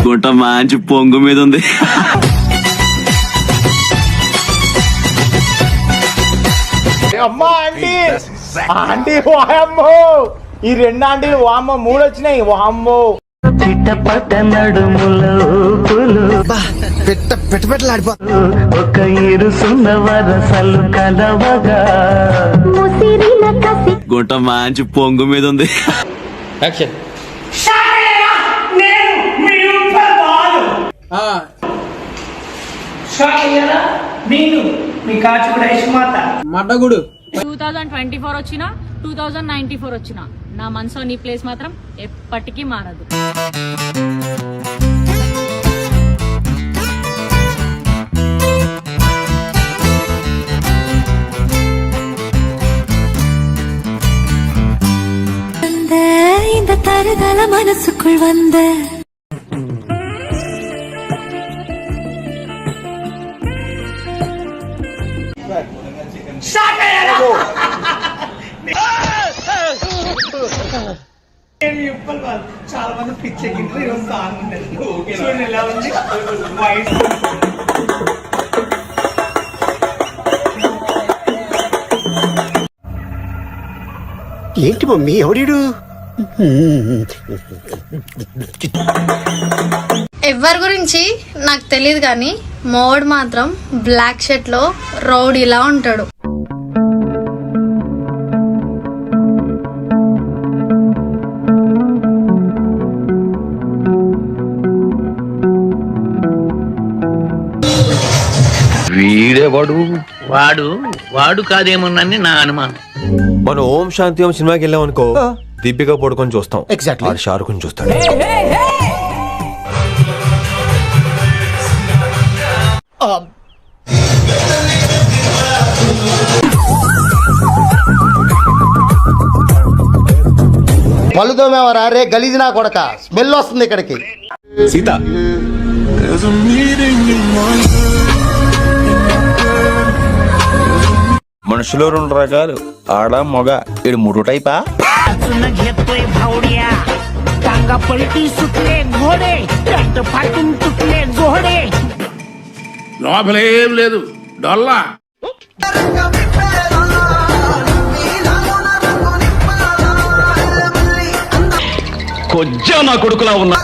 గుంట మంచి పొంగు మీద ఉంది. అమ్మా ఆంటీ ఆంటీ వాయమ్మో, ఈ రెండు ఆంటీలు వామ్మ మూడు వచ్చినాయి వామ్మో. చిట్టపట్ట నడుములో ఒక ఇరుసున్న వరసలు కలవగా గుంట మంచి పొంగు మీద ఉంది. మడ్డగుడు 2024 వచ్చినా 2094 వచ్చినా నా మనసులో నీ ప్లేస్ మాత్రం ఎప్పటికీ మారదు. இந்த தருதல மனசுக்குள் வந்த చాలా మంది పిచ్చెక్కింటారు. ఈరోజు సాంగ్ ఉండదు. చూడండి ఎలా ఉంది వాయిస్. ఏంటి మమ్మీ ఎవడీడు? ఎవరి గురించి నాకు తెలియదు కానీ మోడ్ మాత్రం బ్లాక్ షర్ట్ లో రౌడీలా ఉంటాడు. వాడు వాడు కాదేమోనని నా అనుమానం. మనం ఓం శాంతి ఓం సినిమాకి వెళ్ళాం అనుకో, దీపిక పడుకొని చూస్తాం, ఎగ్జాక్ట్లీ షారుఖ్ చూస్తాడు. పళ్ళుతోమేవరా రే గలీజ్ నా కొడక, స్మెల్ వస్తుంది ఇక్కడికి. సీత మనుషులు రెండు రకాలు, ఆడ మగ. ఇడు మూడు టైపా? లోపలేం లేదు డొల్లా. కొజ్జా నా కొడుకులా ఉన్నా.